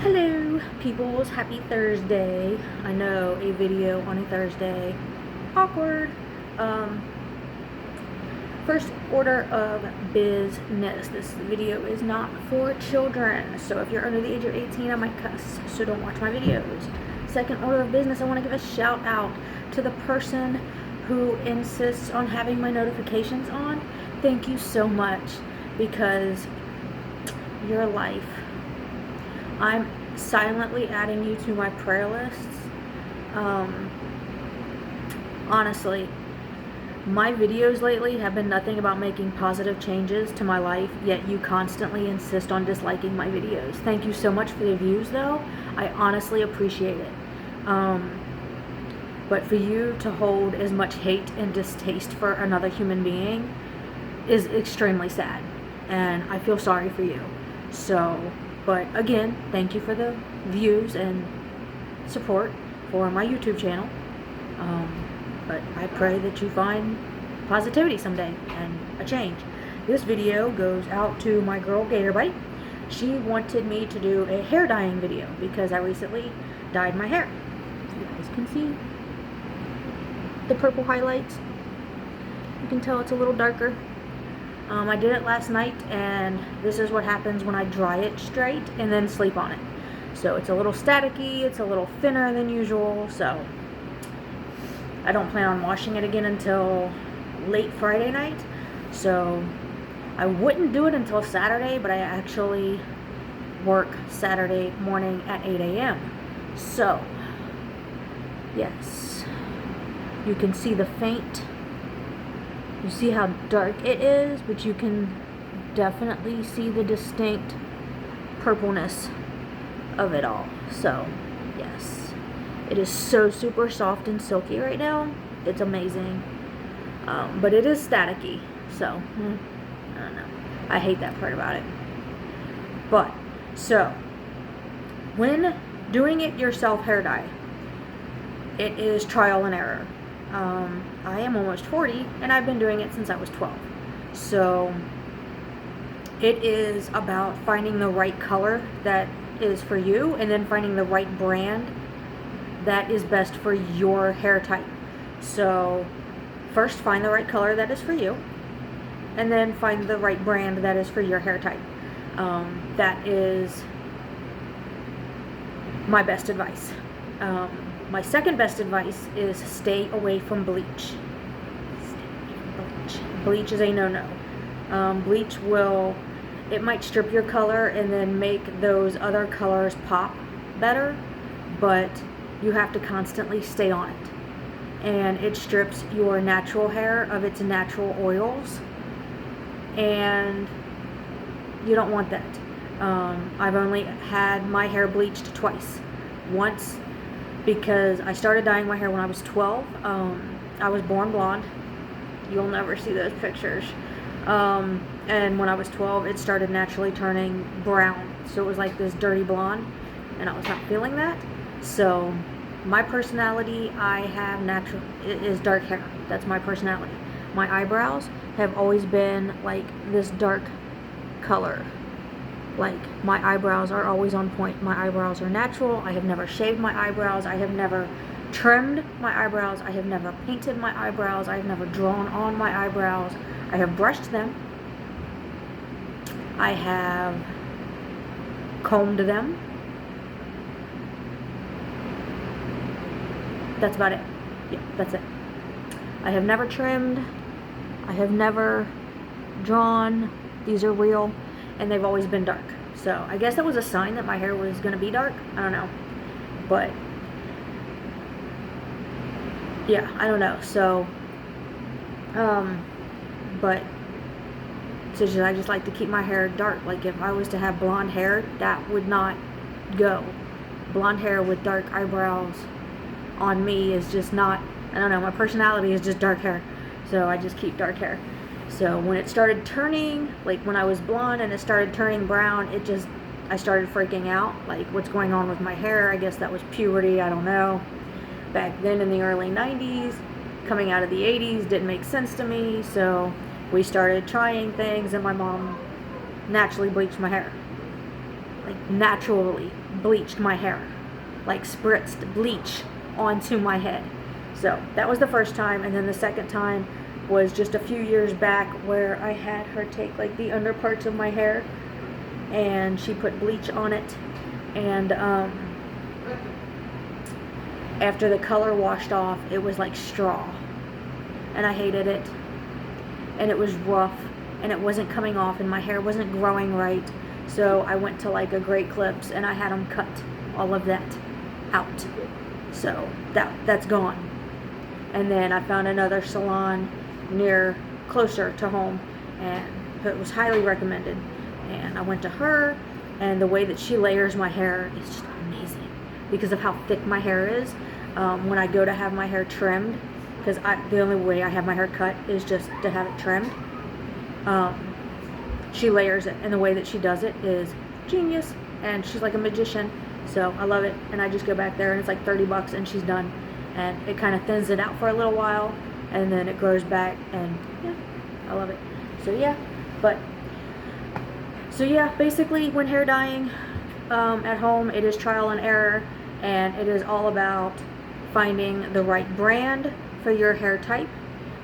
Hello, peoples. Happy Thursday. I know a video on a Thursday. Awkward. Um, First order of business. This video is not for children. So if you're under the age of 18, I might cuss. So don't watch my videos. Second order of business, I want to give a shout out to the person who insists on having my notifications on. Thank you so much, because your life. I'm silently adding you to my prayer lists. Honestly, my videos lately have been nothing about making positive changes to my life, yet you constantly insist on disliking my videos. Thank you so much for the views, though. I honestly appreciate it. But for you to hold as much hate and distaste for another human being is extremely sad, and I feel sorry for you. So, but again, thank you for the views and support for my YouTube channel. But I pray that you find positivity someday and a change. This video goes out to my girl Gatorbite. She wanted me to do a hair dyeing video because I recently dyed my hair. So you guys can see the purple highlights. You can tell it's a little darker. I did it last night, and this is what happens when I dry it straight and then sleep on it. So it's a little staticky, it's a little thinner than usual, so I don't plan on washing it again until late Friday night. So I wouldn't do it until Saturday, but I actually work Saturday morning at 8 a.m. So, yes, you can see the faint. You see how dark it is, but you can definitely see the distinct purpleness of it all. So, yes. It is so super soft and silky right now. It's amazing. But it is staticky. So, I don't know. I hate that part about it. But, so, when doing it yourself hair dye, it is trial and error. I am almost 40, and I've been doing it since I was 12. So it is about finding the right color that is for you, and then finding the right brand that is best for your hair type. So first find the right color that is for you, and then find the right brand that is for your hair type. That is my best advice. My second best advice is stay away from bleach. Bleach is a no-no. Bleach it might strip your color and then make those other colors pop better, but you have to constantly stay on it. And it strips your natural hair of its natural oils, and you don't want that. I've only had my hair bleached twice. Once because I started dyeing my hair when I was 12. I was born blonde. You'll never see those pictures. And when I was 12, it started naturally turning brown. So it was like this dirty blonde, and I was not feeling that. So my personality, it is dark hair. That's my personality. My eyebrows have always been like this dark color. Like, my eyebrows are always on point. My eyebrows are natural. I have never shaved my eyebrows. I have never trimmed my eyebrows. I have never painted my eyebrows. I have never drawn on my eyebrows. I have brushed them. I have combed them. That's about it. Yeah, that's it. I have never trimmed. I have never drawn. These are real. And they've always been dark. So I guess that was a sign that my hair was going to be dark. I don't know. But yeah, I don't know. So but I just like to keep my hair dark. Like, if I was to have blonde hair, that would not go. Blonde hair with dark eyebrows on me is just not, I don't know, my personality is just dark hair. So I just keep dark hair. So when it started turning, like when I was blonde and it started turning brown, I started freaking out. Like, what's going on with my hair? I guess that was puberty, I don't know. Back then in the early 90s, coming out of the 80s, didn't make sense to me. So we started trying things, and my mom naturally bleached my hair. Like, naturally bleached my hair, like spritzed bleach onto my head. So that was the first time, and then the second time was just a few years back where I had her take like the under parts of my hair and she put bleach on it, and after the color washed off, it was like straw, and I hated it, and it was rough, and it wasn't coming off, and my hair wasn't growing right. So I went to like a Great Clips and I had them cut all of that out. So that's gone. And then I found another salon closer to home, and it was highly recommended. And I went to her, and the way that she layers my hair is just amazing because of how thick my hair is. When I go to have my hair trimmed, because the only way I have my hair cut is just to have it trimmed, she layers it, and the way that she does it is genius, and she's like a magician. So I love it, and I just go back there and it's like $30 and she's done, and it kind of thins it out for a little while and then it grows back, and yeah, I love it. So yeah, basically when hair dyeing at home, it is trial and error, and it is all about finding the right brand for your hair type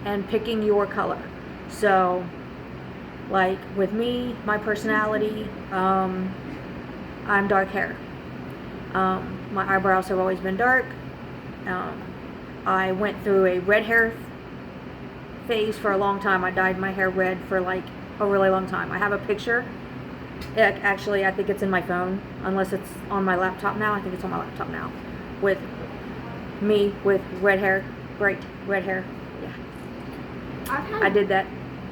and picking your color. So like with me, my personality, I'm dark hair. My eyebrows have always been dark. I went through a red hair phase for a long time. I dyed my hair red for like a really long time. I have a picture. Actually, I think it's in my phone, unless it's on my laptop now. I think it's on my laptop now, with me with red hair, bright red hair. Yeah, I did that.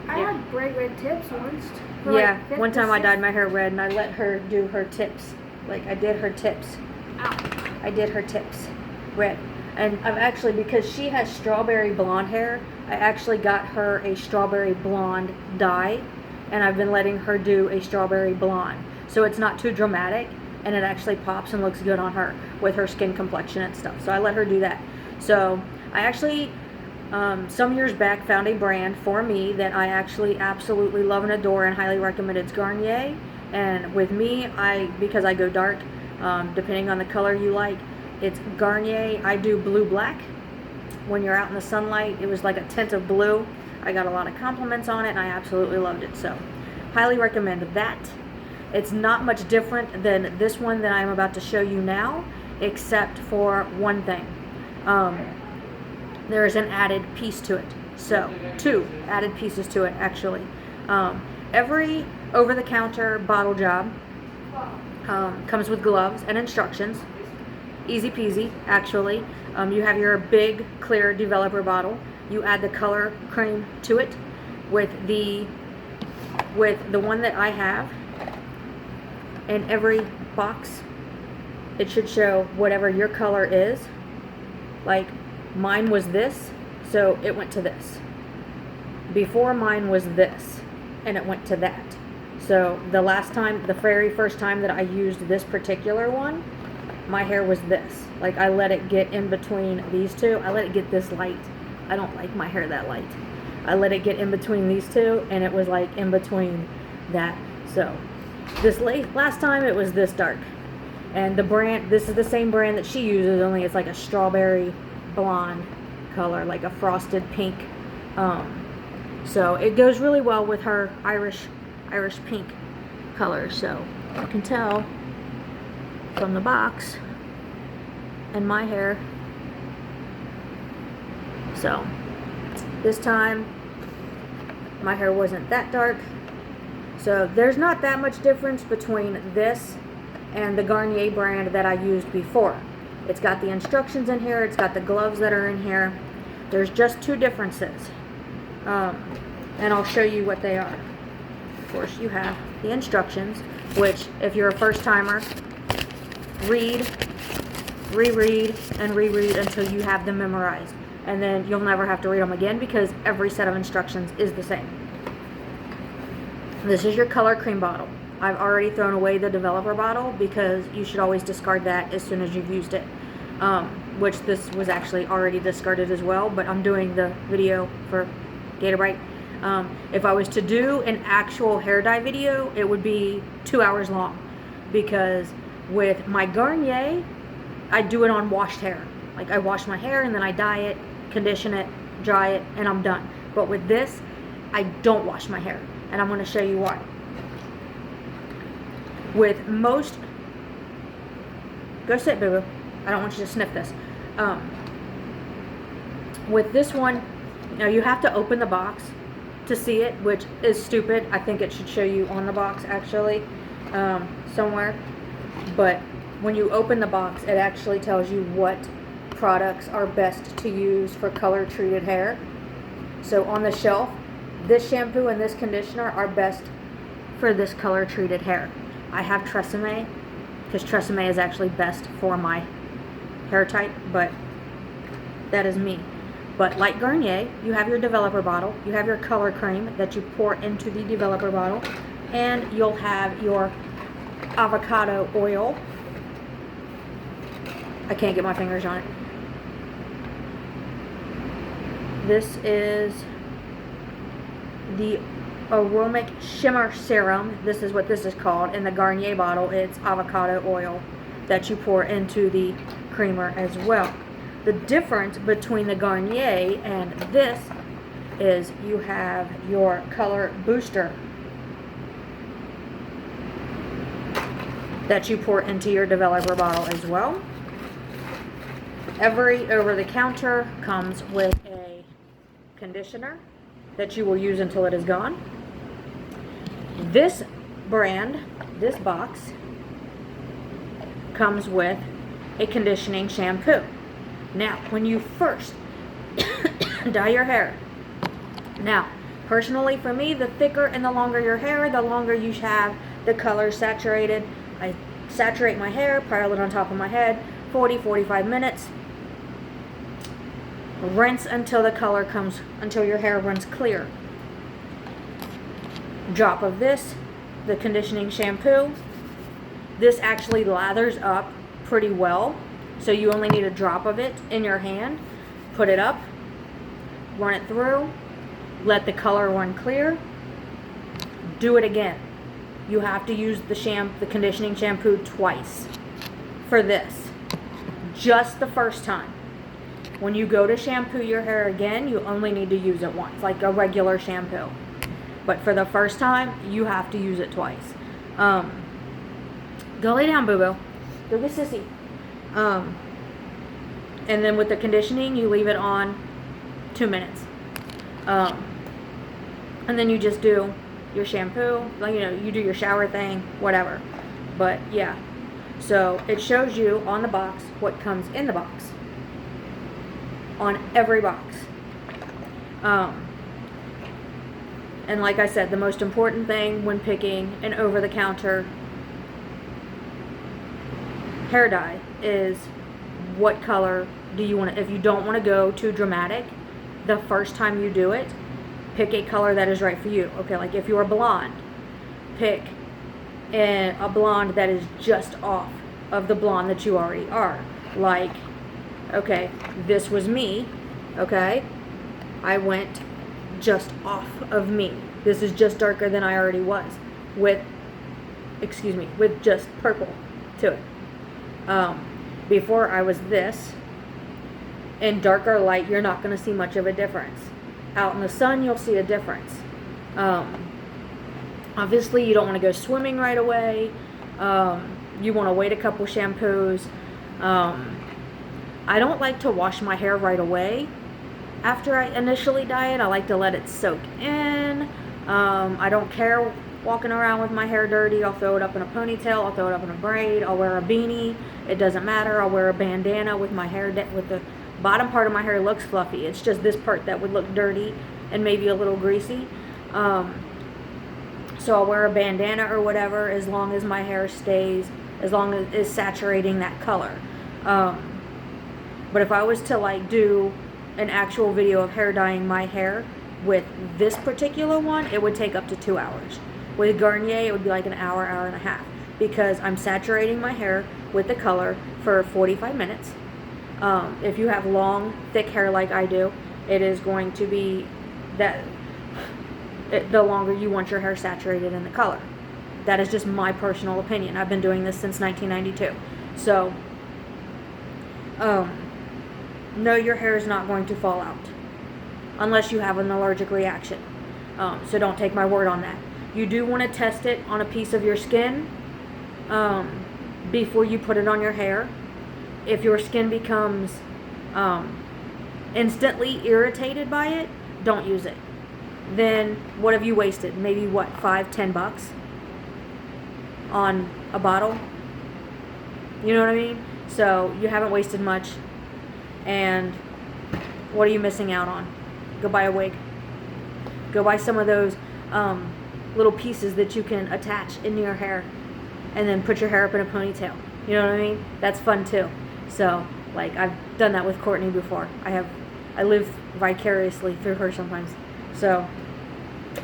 I had bright red tips once. Yeah, like one time I dyed my hair red and I let her do her tips. Like I did her tips. Ow. I did her tips red. And I've actually, because she has strawberry blonde hair, I actually got her a strawberry blonde dye, and I've been letting her do a strawberry blonde. So it's not too dramatic, and it actually pops and looks good on her with her skin complexion and stuff. So I let her do that. So I actually, some years back, found a brand for me that I actually absolutely love and adore and highly recommend. It's Garnier. And with me, because I go dark, depending on the color you like, it's Garnier. I do blue black. When you're out in the sunlight, it was like a tint of blue. I got a lot of compliments on it and I absolutely loved it. So highly recommend that. It's not much different than this one that I'm about to show you now, except for one thing. There is an added piece to it. So 2 added pieces to it actually. Every over-the-counter bottle job comes with gloves and instructions. Easy peasy, actually. You have your big clear developer bottle. You add the color cream to it with the one that I have. In every box, it should show whatever your color is. Like mine was this, so it went to this. Before mine was this, and it went to that. So the very first time that I used this particular one, my hair was this. Like I let it get in between these two. I let it get this light. I don't like my hair that light. I let it get in between these two, and it was like in between that. So this last time it was this dark. And the brand, this is the same brand that she uses, only it's like a strawberry blonde color, like a frosted pink. So it goes really well with her Irish pink color. So you can tell from the box and my hair. So this time my hair wasn't that dark. So there's not that much difference between this and the Garnier brand that I used before. It's got the instructions in here, it's got the gloves that are in here. There's just 2 differences. And I'll show you what they are. Of course, you have the instructions, which if you're a first timer, read, reread, and reread until you have them memorized. And then you'll never have to read them again because every set of instructions is the same. This is your color cream bottle. I've already thrown away the developer bottle because you should always discard that as soon as you've used it. Which this was actually already discarded as well, but I'm doing the video for Gator Bright. If I was to do an actual hair dye video, it would be 2 hours long because With my Garnier, I do it on washed hair. Like I wash my hair and then I dye it, condition it, dry it, and I'm done. But with this, I don't wash my hair, and I'm going to show you why. With most, go sit, boo-boo. I don't want you to sniff this. With this one, you have to open the box to see it, which is stupid. I think it should show you on the box actually, somewhere. But when you open the box, it actually tells you what products are best to use for color treated hair. So on the shelf, this shampoo and this conditioner are best for this color treated hair. I have Tresemme because Tresemme is actually best for my hair type, but that is me. But like Garnier, you have your developer bottle, you have your color cream that you pour into the developer bottle, and you'll have your avocado oil. I can't get my fingers on it. This is the Aromatic Shimmer Serum. This is what this is called. In the Garnier bottle, it's avocado oil that you pour into the creamer as well. The difference between the Garnier and this is you have your color booster that you pour into your developer bottle as well. Every over-the-counter comes with a conditioner that you will use until it is gone. This brand, this box, comes with a conditioning shampoo. Now, when you first dye your hair, now, personally for me, the thicker and the longer your hair, the longer you have the color saturated. I saturate my hair, pile it on top of my head, 40-45 minutes. Rinse until the color comes, until your hair runs clear. Drop of this, the conditioning shampoo. This actually lathers up pretty well, so you only need a drop of it in your hand. Put it up, run it through, let the color run clear. Do it again. You have to use the conditioning shampoo twice for this. Just the first time. When you go to shampoo your hair again, you only need to use it once, like a regular shampoo. But for the first time, you have to use it twice. Go lay down, boo-boo. Go get sissy. And then with the conditioning, you leave it on 2 minutes. And then you just do your shampoo, like, you do your shower thing, whatever. But yeah, so it shows you on the box what comes in the box. On every box. And like I said, the most important thing when picking an over-the-counter hair dye is what color do you want to, if you don't want to go too dramatic, the first time you do it, pick a color that is right for you. Okay, like if you're blonde, pick a blonde that is just off of the blonde that you already are. Like, okay, this was me, okay? I went just off of me. This is just darker than I already was with just purple to it. Before I was this, in darker light, you're not going to see much of a difference. Out in the sun, you'll see a difference. Obviously, you don't want to go swimming right away. You want to wait a couple shampoos. I don't like to wash my hair right away after I initially dye it. I like to let it soak in. I don't care walking around with my hair dirty. I'll throw it up in a ponytail. I'll throw it up in a braid. I'll wear a beanie. It doesn't matter. I'll wear a bandana with my hair, with the bottom part of my hair looks fluffy. It's just this part that would look dirty and maybe a little greasy. So I'll wear a bandana or whatever as long as my hair stays, as long as it's saturating that color. But if I was to like do an actual video of hair dyeing my hair with this particular one, it would take up to 2 hours. With Garnier, it would be like an hour, hour and a half, because I'm saturating my hair with the color for 45 minutes. If you have long, thick hair like I do, it is going to be the longer you want your hair saturated in the color. That is just my personal opinion. I've been doing this since 1992. So, no, your hair is not going to fall out unless you have an allergic reaction. So don't take my word on that. You do want to test it on a piece of your skin before you put it on your hair. If your skin becomes instantly irritated by it, don't use it. Then what have you wasted? Maybe what, $5-10 on a bottle? You know what I mean? So you haven't wasted much. And what are you missing out on? Go buy a wig. Go buy some of those little pieces that you can attach into your hair and then put your hair up in a ponytail. You know what I mean? That's fun too. So, like, I've done that with Courtney before. I live vicariously through her sometimes. So,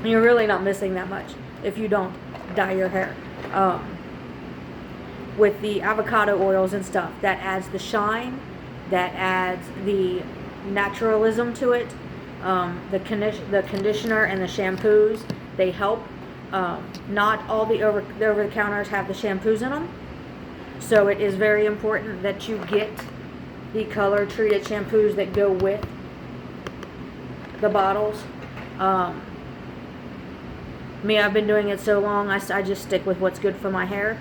you're really not missing that much if you don't dye your hair. With the avocado oils and stuff, that adds the shine, that adds the naturalism to it. The conditioner and the shampoos, they help. Not all the over-the-counters have the shampoos in them. So it is very important that you get the color-treated shampoos that go with the bottles. Me, I've been doing it so long, I just stick with what's good for my hair.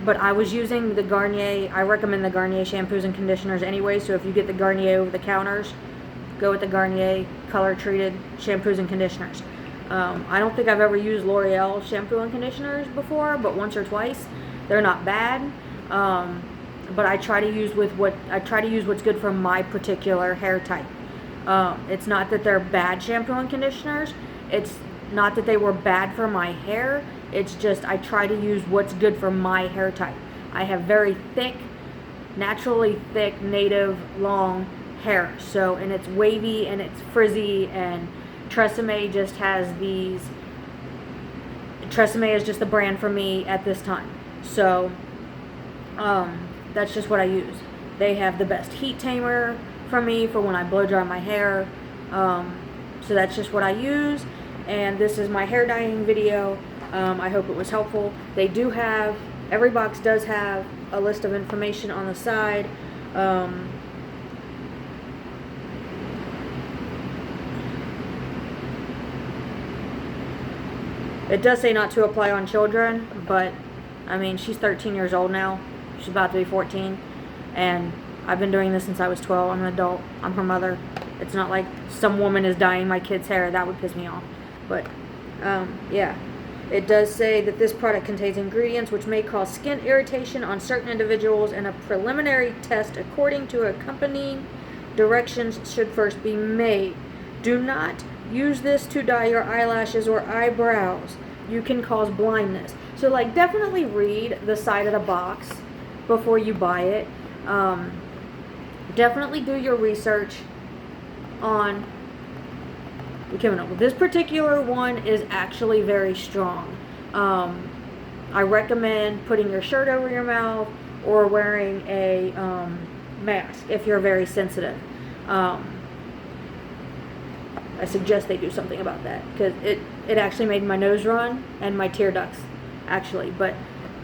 But I was using the Garnier. I recommend the Garnier shampoos and conditioners anyway, so if you get the Garnier over the counters, go with the Garnier color-treated shampoos and conditioners. I don't think I've ever used L'Oreal shampoo and conditioners before, but once or twice. They're not bad, but I try to use what's good for my particular hair type. It's not that they're bad shampoo and conditioners. It's not that they were bad for my hair. It's just I try to use what's good for my hair type. I have very thick, naturally thick, native, long hair. So, and it's wavy and it's frizzy, and Tresemme just has these. Tresemme is just the brand for me at this time. So, that's just what I use. They have the best heat tamer for me for when I blow dry my hair. So that's just what I use. And this is my hair dyeing video. I hope it was helpful. They do have, every box does have a list of information on the side. It does say not to apply on children, but I mean, she's 13 years old now. She's about to be 14. And I've been doing this since I was 12. I'm an adult. I'm her mother. It's not like some woman is dyeing my kid's hair. That would piss me off. But, yeah. It does say that this product contains ingredients which may cause skin irritation on certain individuals, and a preliminary test according to accompanying directions should first be made. Do not use this to dye your eyelashes or eyebrows. You can cause blindness. So, like, definitely read the side of the box before you buy it. Definitely do your research on this particular one is actually very strong. I recommend putting your shirt over your mouth or wearing a mask if you're very sensitive. I suggest they do something about that, because it actually made my nose run and my tear ducts, actually. But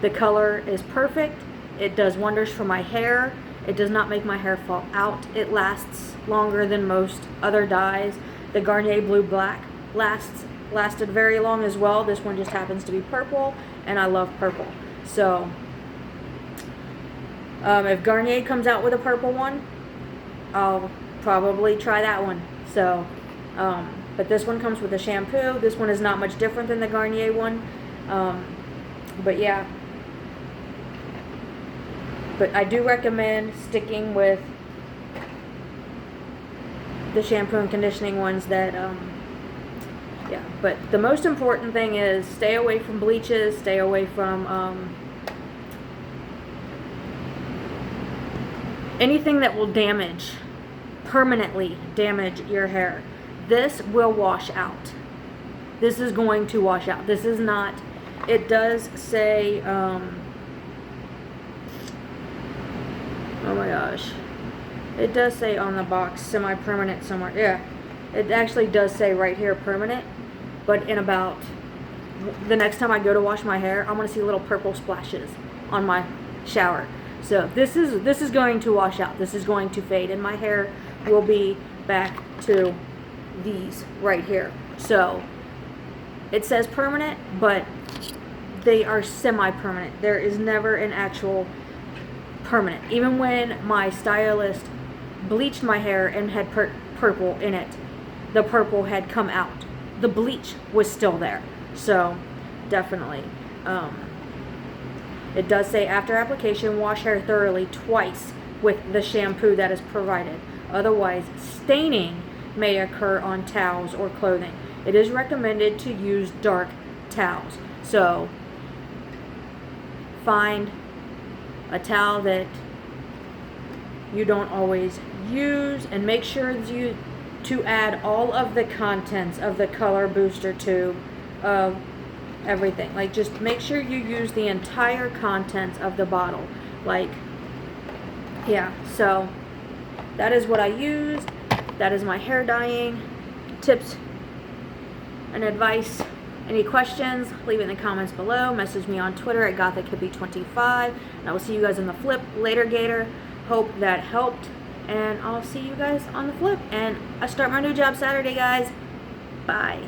the color is perfect. It does wonders for my hair. It does not make my hair fall out. It lasts longer than most other dyes. The Garnier Blue Black lasted very long as well. This one just happens to be purple, and I love purple. So, if Garnier comes out with a purple one, I'll probably try that one. So, but this one comes with a shampoo. This one is not much different than the Garnier one. But yeah. But I do recommend sticking with the shampoo and conditioning ones that, yeah. But the most important thing is stay away from bleaches, stay away from anything that will permanently damage your hair. This will wash out. This is going to wash out. This is not, it does say, oh my gosh. It does say on the box semi-permanent somewhere. Yeah, it actually does say right here permanent, but in about the next time I go to wash my hair, I'm gonna see little purple splashes on my shower. So this is going to wash out. This is going to fade, and my hair will be back to these right here. So it says permanent, but they are semi-permanent. There is never an actual permanent. Even when my stylist bleached my hair and had purple in it, the purple had come out. The bleach was still there. So definitely. It does say after application, wash hair thoroughly twice with the shampoo that is provided. Otherwise, staining may occur on towels or clothing. It is recommended to use dark towels. So find a towel that you don't always use and make sure to add all of the contents of the color booster tube of everything. Like, just make sure you use the entire contents of the bottle. Like, yeah, so that is what I used. That is my hair dyeing tips and advice. Any questions, leave it in the comments below. Message me on Twitter at gothichippie25. And I will see you guys on the flip later, Gator. Hope that helped. And I'll see you guys on the flip. And I start my new job Saturday, guys. Bye.